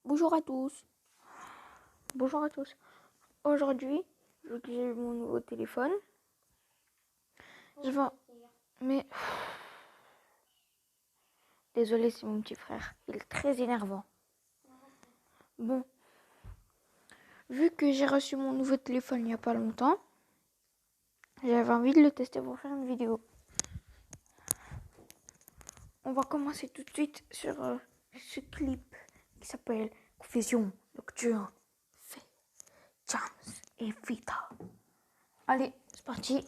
Bonjour à tous. Bonjour à tous. Aujourd'hui, vu que j'ai mon nouveau téléphone, je vais... Mais... Désolé, c'est mon petit frère. Il est très énervant. Bon, vu que j'ai reçu mon nouveau téléphone il n'y a pas longtemps, j'avais envie de le tester pour faire une vidéo. On va commencer tout de suite sur ce clip qui s'appelle Confession nocturne. Fait James et Vita. Allez, c'est parti.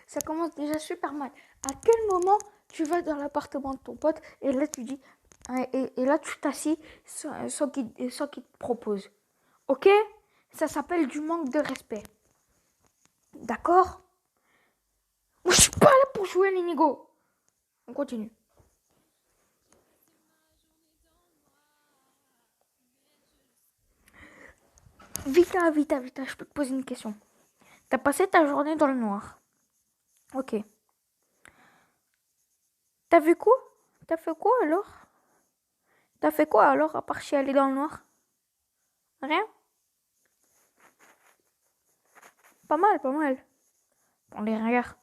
Ça commence déjà super mal. À quel moment tu vas dans l'appartement de ton pote et là tu dis et là tu t'assis sans qu'il te propose. Ok? Ça s'appelle du manque de respect. D'accord? Moi je suis pas là pour jouer l'inigo. On continue. Vita, je peux te poser une question. T'as passé ta journée dans le noir. Ok. T'as vu quoi? T'as fait quoi alors? T'as fait quoi alors à part chialer dans le noir? Rien? Pas mal, pas mal. On les regarde.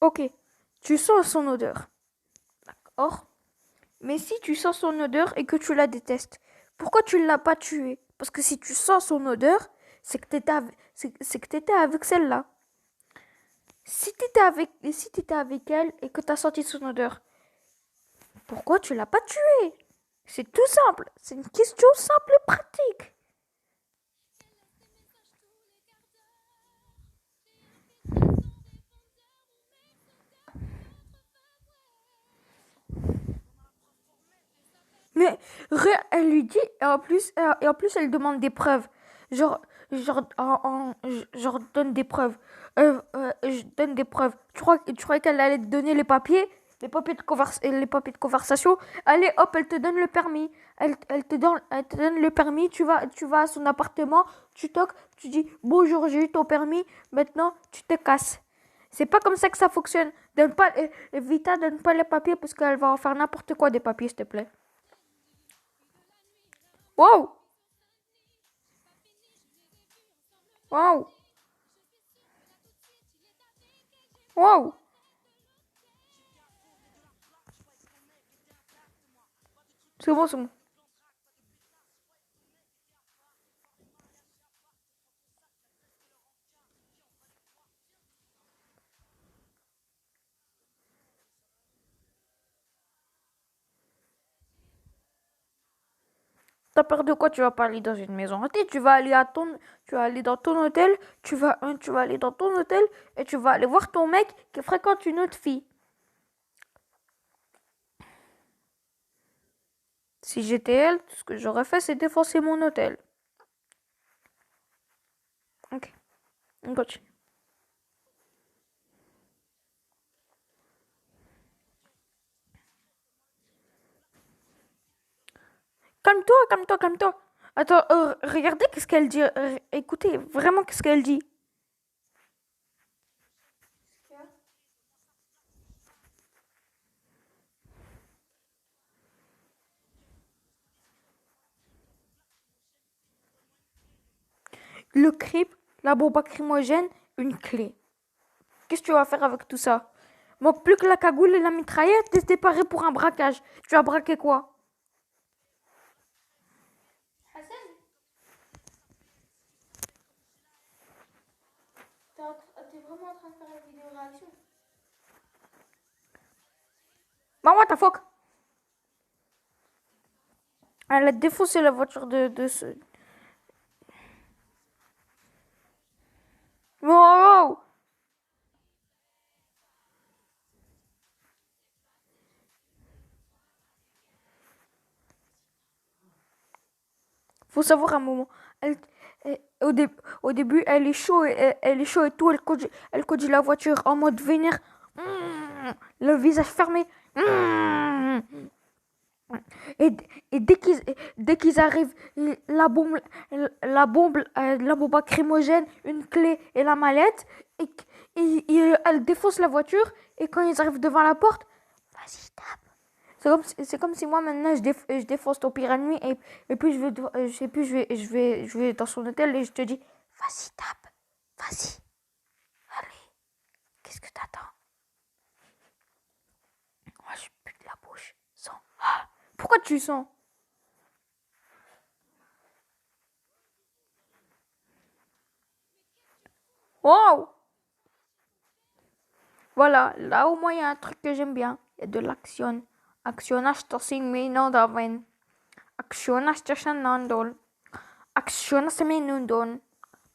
Ok. Tu sens son odeur. D'accord? Mais si tu sens son odeur et que tu la détestes, pourquoi tu ne l'as pas tuée? Parce que si tu sens son odeur, c'est que t'étais avec celle-là. Si t'étais avec elle et que t'as senti son odeur, pourquoi tu l'as pas tuée? C'est tout simple. C'est une question simple et pratique. Mais elle lui dit et en plus elle demande des preuves. Genre genre donne des preuves. Je donne des preuves. Tu crois qu'elle allait te donner les papiers de conversation. Allez hop, elle te donne le permis. Elle te donne le permis. Tu vas à son appartement. Tu toques. Tu dis bonjour, j'ai eu ton permis. Maintenant tu te casses. C'est pas comme ça que ça fonctionne. Donne pas Vita, donne pas les papiers parce qu'elle va en faire n'importe quoi des papiers, s'il te plaît. Waouh! Waouh! Waouh! C'est bon, c'est bon. T'as peur de quoi? Tu vas pas aller dans une maison hantée. Tu vas aller dans ton hôtel. Tu vas aller dans ton hôtel et tu vas aller voir ton mec qui fréquente une autre fille. Si j'étais elle, tout ce que j'aurais fait, c'est défoncer mon hôtel. Ok, on continue. Calme-toi, calme-toi, calme-toi. Attends, regardez qu'est-ce qu'elle dit. Écoutez, vraiment qu'est-ce qu'elle dit. Le crip, la bombe lacrymogène, une clé. Qu'est-ce que tu vas faire avec tout ça? Manque plus que la cagoule et la mitraillette, t'es préparé pour un braquage. Tu vas braquer quoi? Hassan, t'es vraiment en train de faire la vidéo réaction? Bah what the fuck? Elle a défoncé la voiture de ce... Faut savoir un moment. Au début, elle est chaud, elle est chaud et tout. Elle conduit la voiture en mode vénère. Le visage fermé. Et, et dès qu'ils arrivent, la bombe lacrymogène, une clé et la mallette, elle défonce la voiture. Et quand ils arrivent devant la porte, vas-y, tape. C'est comme si moi maintenant je défonce ton pire ennemi et puis je vais dans son hôtel et je te dis, vas-y, tape, vas-y, allez, qu'est-ce que t'attends? Moi je pue de la bouche, sens. Ah, pourquoi tu sens? Wow! Voilà, là au moins il y a un truc que j'aime bien. Il y a de l'action. Action hast du sin min daven. Action hast du shenandol. Action hast du minundon.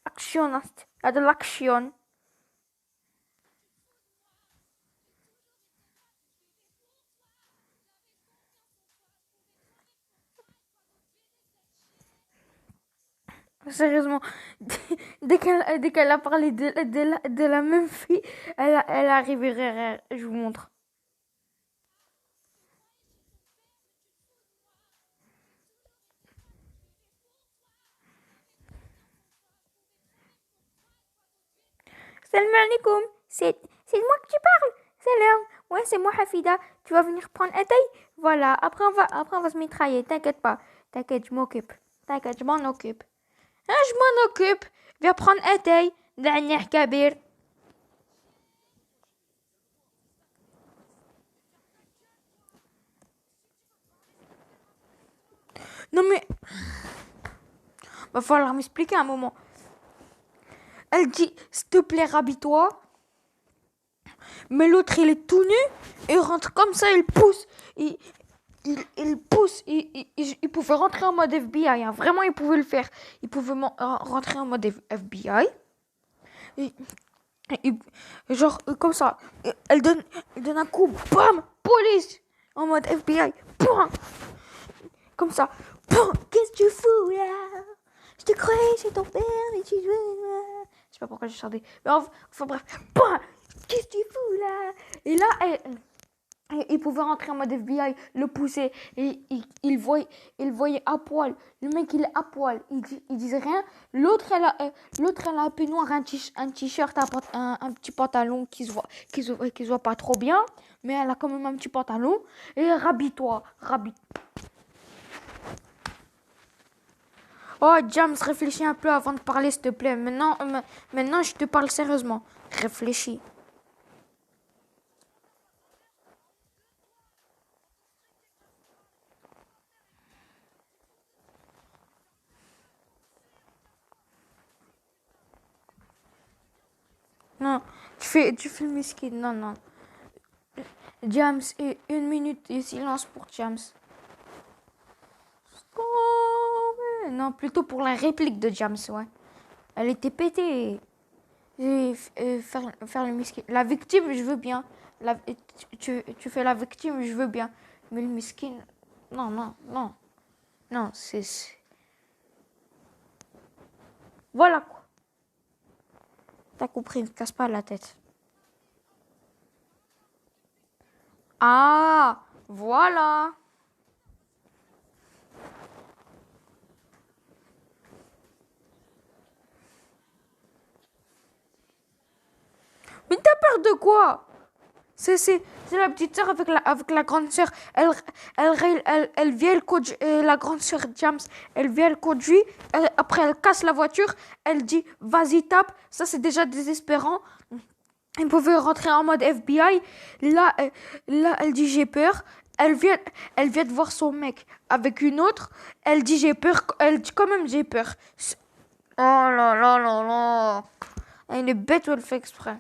Action hast. Il y a de l'action. Sérieusement, dès qu'elle a parlé de la même fille, elle a arrivé. Je vous montre. Salam alaikum, c'est de moi que tu parles. Salam. Ouais, c'est moi Hafida. Tu vas venir prendre un taille. Voilà, après on va se mitrailler. T'inquiète pas. T'inquiète, je m'occupe. T'inquiète, je m'en occupe. Hein, je m'en occupe. Viens prendre un taille. Dernier kabir. Non mais, va falloir m'expliquer un moment. Elle dit, s'il te plaît, rhabille-toi. Mais l'autre, il est tout nu. Il rentre comme ça, il pousse. Il pousse. Il pouvait rentrer en mode FBI. Hein. Vraiment, il pouvait le faire. Il pouvait rentrer en mode FBI. Et, et- genre, comme ça. Elle donne un coup. Bam! Police! En mode FBI. Bam! Comme ça. Bam! Qu'est-ce que tu fous là? Je te croyais chez ton père et tu jouais. Je sais pas pourquoi j'ai chanté. Mais enfin bref. Bam! Qu'est-ce que tu fous là? Et là, il pouvait rentrer en mode FBI, le pousser. Et il voyait à poil. Le mec, il est à poil. Il disait rien. L'autre, elle a un peignoir, un t-shirt, un petit pantalon qui se voit pas trop bien. Mais elle a quand même un petit pantalon. Et rhabille-toi. Rhabille. Oh, James, réfléchis un peu avant de parler, s'il te plaît. Maintenant, je te parle sérieusement. Réfléchis. Non, tu fais le miskin. Non, non. James, et une minute de silence pour James. Oh, non, plutôt pour la réplique de James, ouais. Elle était pétée. Faire le miskin. La victime, je veux bien. Tu fais la victime, je veux bien. Mais le miskin, non, non, non. Non, voilà quoi. T'as compris, ne te casse pas la tête. Ah, voilà. Mais t'as peur de quoi? C'est la petite sœur avec la grande sœur. Elle vient, elle conduit, la grande sœur James, elle vient, elle conduit. Après, elle casse la voiture. Elle dit, vas-y, tape. Ça, c'est déjà désespérant. Elle pouvait rentrer en mode FBI. Là, là elle dit, j'ai peur. Elle vient, elle vient de voir son mec avec une autre. Elle dit, j'ai peur. Elle dit, quand même, j'ai peur. Oh là là là là. Elle est bête ou elle fait exprès.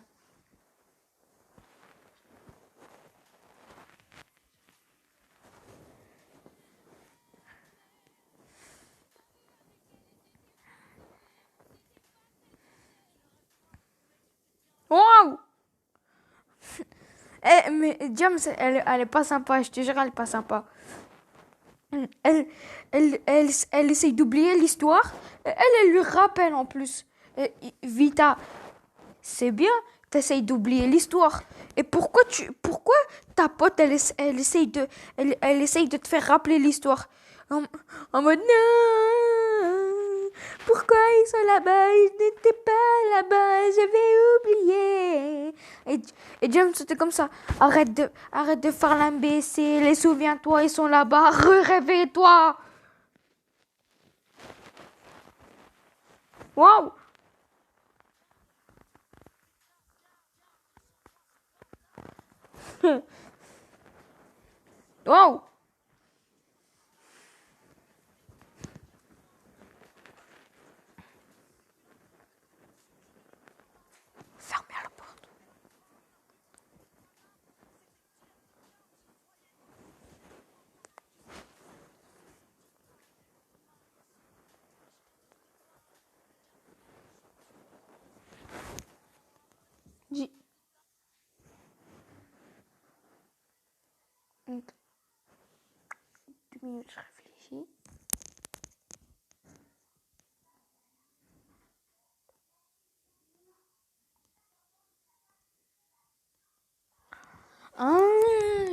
Waouh! Mais James, elle est pas sympa, je te jure, elle est pas sympa. Elle, elle essaye d'oublier l'histoire. Elle lui rappelle en plus. Vita, c'est bien, t'essayes d'oublier l'histoire. Et pourquoi ta pote, elle essaye de te faire rappeler l'histoire. En, en mode, non, pourquoi ils sont là-bas? Ils n'étaient pas là-bas, je vais oublier. Et James, c'était comme ça. Arrête de faire l'imbécile et souviens-toi, ils sont là-bas, réveille-toi. Waouh, waouh. Fermez la porte. J'ai 2 minutes, je réfléchis. Ah,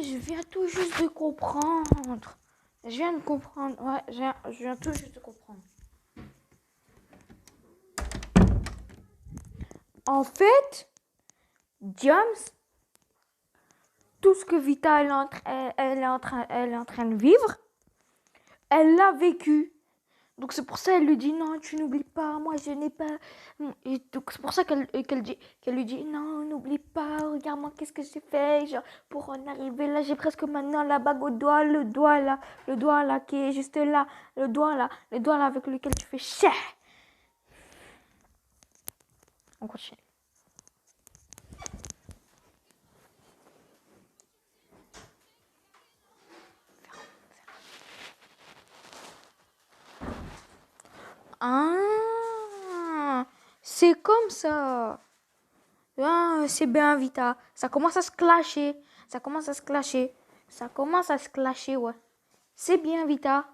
je viens tout juste de comprendre. Je viens de comprendre. Ouais, je viens tout juste de comprendre. En fait, James, tout ce que Vita elle est en train de vivre, elle l'a vécu. Donc c'est pour ça qu'elle lui dit non, tu n'oublies pas, moi je n'ai pas. Et donc c'est pour ça qu'elle lui dit non, n'oublie pas, regarde-moi qu'est-ce que j'ai fait, genre pour en arriver là, j'ai presque maintenant la bague au doigt, le doigt là qui est juste là, le doigt là avec lequel tu fais cher. On continue. Ah, c'est comme ça. Ah, c'est bien Vita. Ça commence à se clasher. Ça commence à se clasher. Ça commence à se clasher, ouais. C'est bien Vita.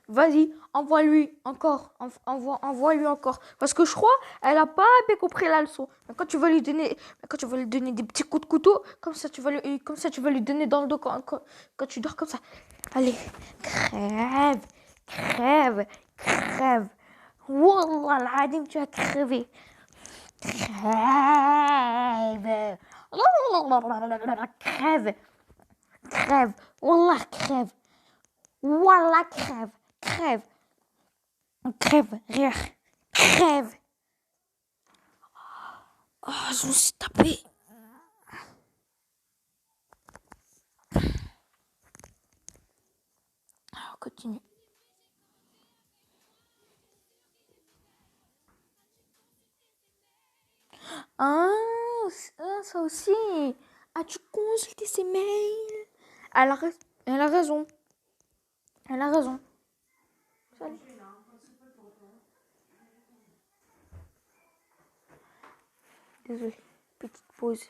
Vas-y, envoie-lui encore. Envoie-lui encore. Parce que je crois, elle a pas bien compris la leçon. Mais quand tu vas lui donner des petits coups de couteau, comme ça, tu vas lui donner dans le dos quand tu dors comme ça. Allez, crève, crève, crève. Wallah, l'adime, tu vas crever. Crève. Crève, crève. Wallah, crève. Wallah, crève, crève. Crève, rire. Crève. Oh, je me suis tapé. Alors, continue. Ah, ça aussi. As-tu consulté ses mails? Elle a raison. Elle a raison. Salut. Désolée. Petite pause.